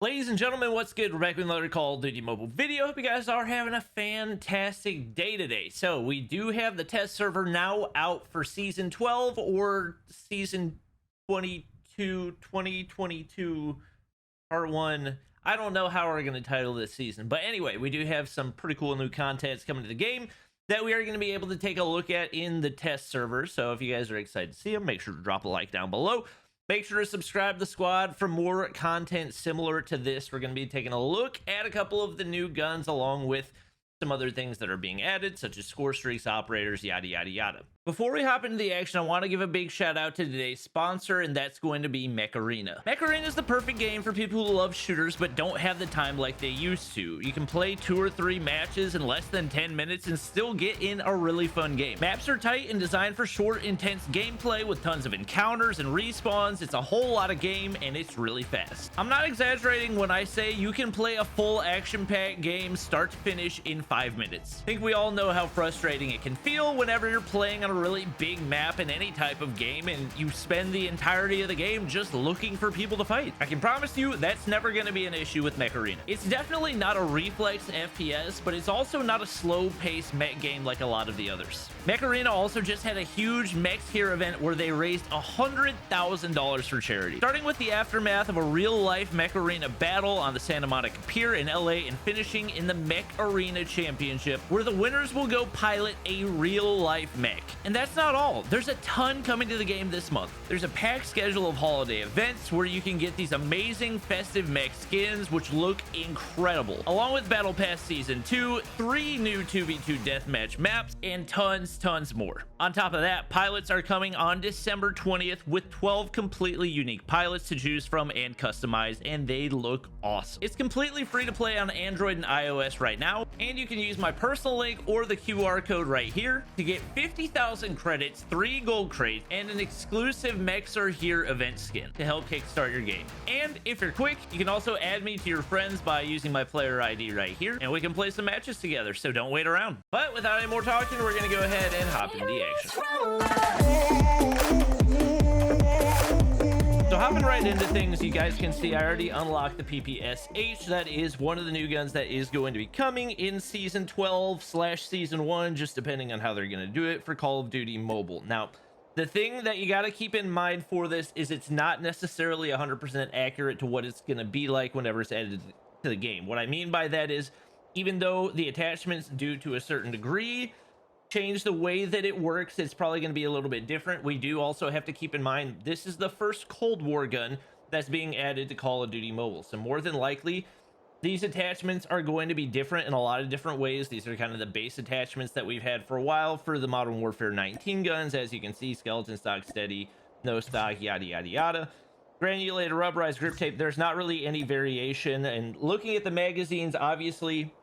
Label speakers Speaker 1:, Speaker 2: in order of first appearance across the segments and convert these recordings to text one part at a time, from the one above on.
Speaker 1: Ladies and gentlemen, what's good? We're back with another Call of Duty Mobile video. Hope you guys are having a fantastic day today. So we do have the test server now out for season 12 or season 22, 2022 part 1. I don't know how we're going to title this season, but anyway, we do have some pretty cool new contents coming to the game that we are going to be able to take a look at in the test server. So if you guys are excited to see them, make sure to drop a like down below. Make sure to subscribe to the squad for more content similar to this. We're going to be taking a look at a couple of the new guns along with some other things that are being added, such as score streaks, operators, yada, yada, yada. Before we hop into the action, I want to give a big shout out to today's sponsor, and that's going to be Mecha Arena. Mecha Arena is the perfect game for people who love shooters but don't have the time like they used to. You can play 2 or 3 matches in less than 10 minutes and still get in a really fun game. Maps are tight and designed for short, intense gameplay with tons of encounters and respawns. It's a whole lot of game, and it's really fast. I'm not exaggerating when I say you can play a full action-packed game start to finish in 5 minutes. I think we all know how frustrating it can feel whenever you're playing on a really big map in any type of game and you spend the entirety of the game just looking for people to fight. I can promise you that's never going to be an issue with Mecha Arena. It's definitely not a reflex FPS, but it's also not a slow-paced mech game like a lot of the others. Mecha Arena also just had a huge Mechs Here event where they raised $100,000 for charity, starting with the aftermath of a real-life Mecha Arena battle on the Santa Monica Pier in LA and finishing in the Mecha Arena Championship, where the winners will go pilot a real-life mech. And that's not all. There's a ton coming to the game this month. There's a packed schedule of holiday events where you can get these amazing festive mech skins which look incredible, along with Battle Pass Season 2, 3 new 2v2 deathmatch maps, and tons more. On top of that, pilots are coming on December 20th with 12 completely unique pilots to choose from and customize, and they look awesome. It's completely free to play on Android and iOS right now, and you can use my personal link or the QR code right here to get 50,000 credits, 3 gold crates, and an exclusive Mechs Are Here event skin to help kickstart your game. And if you're quick, you can also add me to your friends by using my player ID right here, and we can play some matches together, so don't wait around. But without any more talking, we're going to go ahead and hop into the action. So hopping right into things, you guys can see I already unlocked the PPSH. That is one of the new guns that is going to be coming in season 12/season 1, just depending on how they're going to do it for Call of Duty Mobile. Now, the thing that you got to keep in mind for this is it's not necessarily 100% accurate to what it's going to be like whenever it's added to the game. What I mean by that is, even though the attachments do to a certain degree change the way that it works, it's probably going to be a little bit different. We do also have to keep in mind this is the first Cold War gun that's being added to Call of Duty Mobile, so more than likely these attachments are going to be different in a lot of different ways. These are kind of the base attachments that we've had for a while for the Modern Warfare 19 guns. As you can see, skeleton stock, steady, no stock, yada yada yada. Granulated rubberized grip tape, there's not really any variation. And looking at the magazines, obviously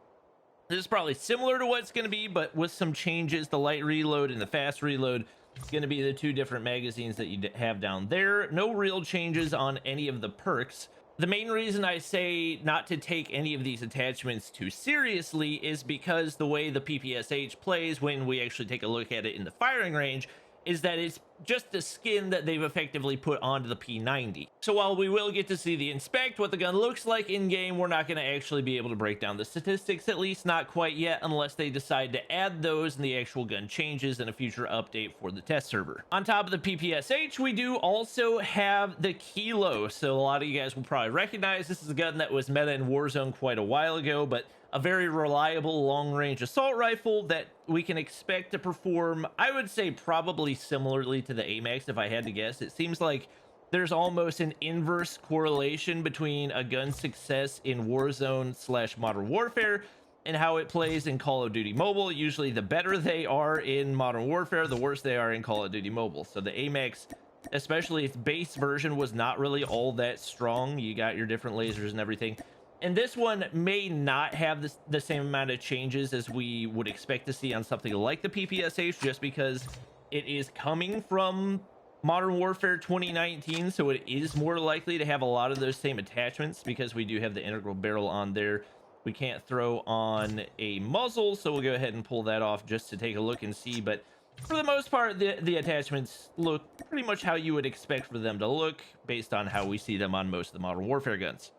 Speaker 1: this is probably similar to what it's going to be, but with some changes. The light reload and the fast reload is going to be the 2 different magazines that you have down there. No real changes on any of the perks. The main reason I say not to take any of these attachments too seriously is because the way the PPSH plays when we actually take a look at it in the firing range is that it's just the skin that they've effectively put onto the P90. So while we will get to see the inspect, what the gun looks like in game, we're not going to actually be able to break down the statistics, at least not quite yet, unless they decide to add those and the actual gun changes in a future update for the test server. On top of the PPSH, we do also have the Kilo. So a lot of you guys will probably recognize this is a gun that was meta in Warzone quite a while ago, but a very reliable long-range assault rifle that we can expect to perform, I would say, probably similarly to the AMAX if I had to guess. It seems like there's almost an inverse correlation between a gun's success in Warzone/Modern Warfare and how it plays in Call of Duty Mobile. Usually the better they are in Modern Warfare, the worse they are in Call of Duty Mobile. So the AMAX, especially its base version, was not really all that strong. You got your different lasers and everything. And this one may not have the same amount of changes as we would expect to see on something like the PPSH, just because it is coming from Modern Warfare 2019, so it is more likely to have a lot of those same attachments because we do have the integral barrel on there. We can't throw on a muzzle, so we'll go ahead and pull that off just to take a look and see. But for the most part, the attachments look pretty much how you would expect for them to look based on how we see them on most of the Modern Warfare guns.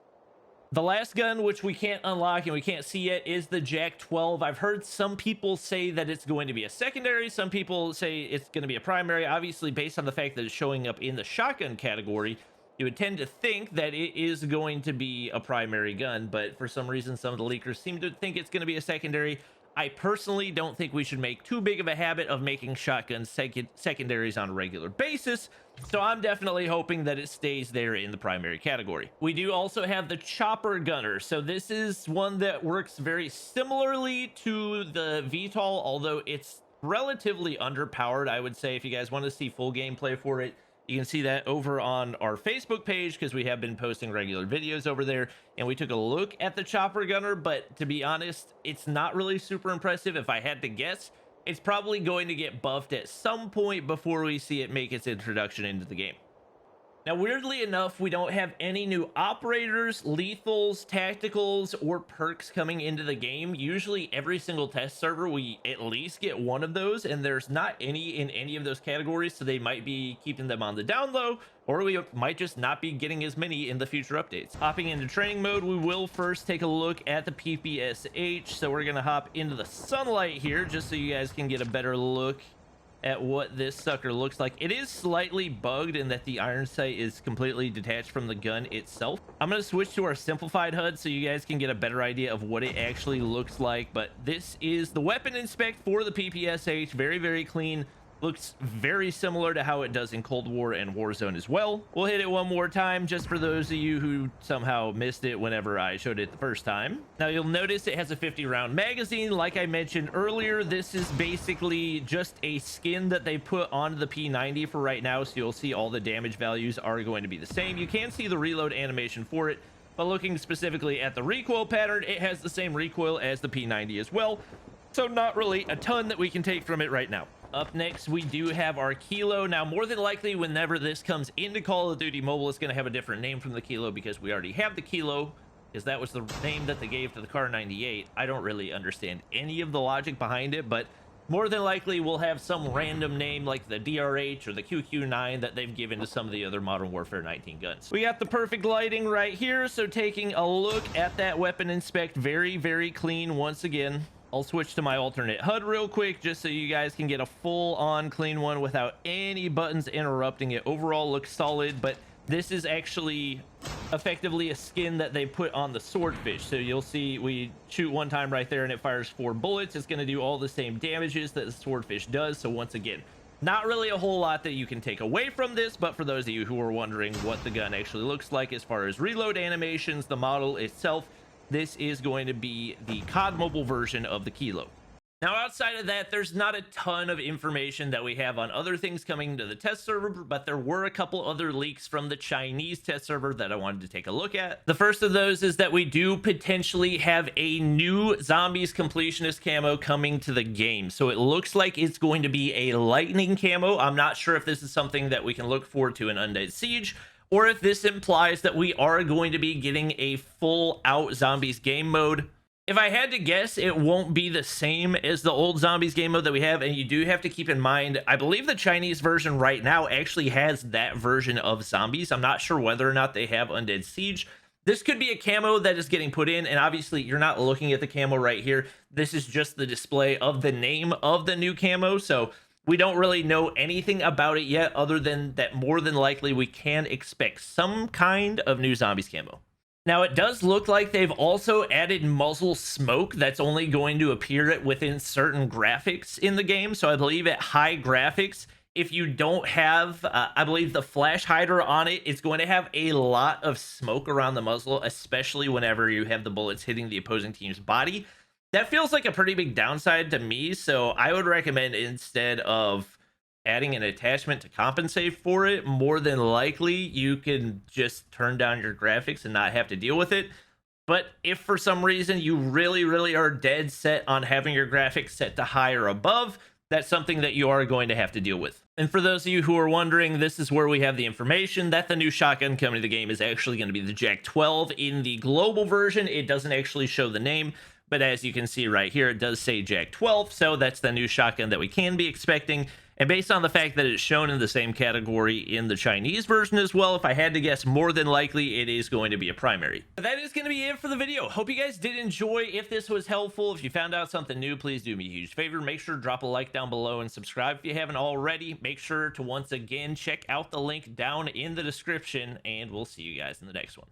Speaker 1: The last gun, which we can't unlock and we can't see yet, is the Jack 12. I've heard some people say that it's going to be a secondary. Some people say it's going to be a primary. Obviously, based on the fact that it's showing up in the shotgun category, you would tend to think that it is going to be a primary gun. But for some reason, some of the leakers seem to think it's going to be a secondary. I personally don't think we should make too big of a habit of making shotgun secondaries on a regular basis, so I'm definitely hoping that it stays there in the primary category. We do also have the chopper gunner, so this is one that works very similarly to the VTOL, although it's relatively underpowered, I would say. If you guys want to see full gameplay for it, you can see that over on our Facebook page, because we have been posting regular videos over there, and we took a look at the chopper gunner. But to be honest, it's not really super impressive. If I had to guess, it's probably going to get buffed at some point before we see it make its introduction into the game. Now, weirdly enough, we don't have any new operators, lethals, tacticals, or perks coming into the game. Usually every single test server, we at least get one of those, and there's not any in any of those categories, so they might be keeping them on the down low, or we might just not be getting as many in the future updates. Hopping into training mode, we will first take a look at the PPSH, so we're going to hop into the sunlight here, just so you guys can get a better look at what this sucker looks like. It is slightly bugged in that the iron sight is completely detached from the gun itself. I'm going to switch to our simplified HUD so you guys can get a better idea of what it actually looks like. But this is the weapon inspect for the PPSH. Very, very clean. Looks very similar to how it does in Cold War and Warzone as well. We'll hit it one more time just for those of you who somehow missed it whenever I showed it the first time. Now you'll notice it has a 50-round magazine. Like I mentioned earlier, this is basically just a skin that they put onto the P90 for right now, so you'll see all the damage values are going to be the same. You can see the reload animation for it, but looking specifically at the recoil pattern, it has the same recoil as the P90 as well, so not really a ton that we can take from it right now. Up next, we do have our Kilo. Now, more than likely, whenever this comes into Call of Duty Mobile, it's going to have a different name from the Kilo, because we already have the Kilo, because that was the name that they gave to the Car 98. I don't really understand any of the logic behind it, but more than likely, we'll have some random name like the DRH or the QQ9 that they've given to some of the other Modern Warfare 19 guns. We got the perfect lighting right here, so taking a look at that weapon inspect, very, very clean once again. I'll switch to my alternate HUD real quick just so you guys can get a full-on clean one without any buttons interrupting it. Overall looks solid, but this is actually effectively a skin that they put on the swordfish. So you'll see we shoot one time right there and it fires 4 bullets. It's going to do all the same damages that the swordfish does. So once again, not really a whole lot that you can take away from this, but for those of you who are wondering what the gun actually looks like as far as reload animations, the model itself, this is going to be the COD Mobile version of the Kilo. Now, outside of that, there's not a ton of information that we have on other things coming to the test server, but there were a couple other leaks from the Chinese test server that I wanted to take a look at. The first of those is that we do potentially have a new Zombies Completionist camo coming to the game. So it looks like it's going to be a lightning camo. I'm not sure if this is something that we can look forward to in Undead Siege, or if this implies that we are going to be getting a full-out Zombies game mode. If I had to guess, it won't be the same as the old Zombies game mode that we have, and you do have to keep in mind, I believe the Chinese version right now actually has that version of Zombies. I'm not sure whether or not they have Undead Siege. This could be a camo that is getting put in, and obviously you're not looking at the camo right here. This is just the display of the name of the new camo, so we don't really know anything about it yet, other than that more than likely we can expect some kind of new Zombies camo. Now, it does look like they've also added Muzzle Smoke that's only going to appear within certain graphics in the game. So I believe at high graphics, if you don't have, I believe the flash hider on it, it's going to have a lot of smoke around the muzzle, especially whenever you have the bullets hitting the opposing team's body. That feels like a pretty big downside to me, so I would recommend, instead of adding an attachment to compensate for it, more than likely you can just turn down your graphics and not have to deal with it. But if for some reason you really are dead set on having your graphics set to high or above, that's something that you are going to have to deal with. And for those of you who are wondering, this is where we have the information that the new shotgun coming to the game is actually going to be the Jack 12 in the global version. It doesn't actually show the name, but as you can see right here, it does say Jack 12, so that's the new shotgun that we can be expecting. And based on the fact that it's shown in the same category in the Chinese version as well, if I had to guess, more than likely it is going to be a primary. But that is going to be it for the video. Hope you guys did enjoy. If this was helpful, if you found out something new, please do me a huge favor. Make sure to drop a like down below and subscribe if you haven't already. Make sure to once again check out the link down in the description, and we'll see you guys in the next one.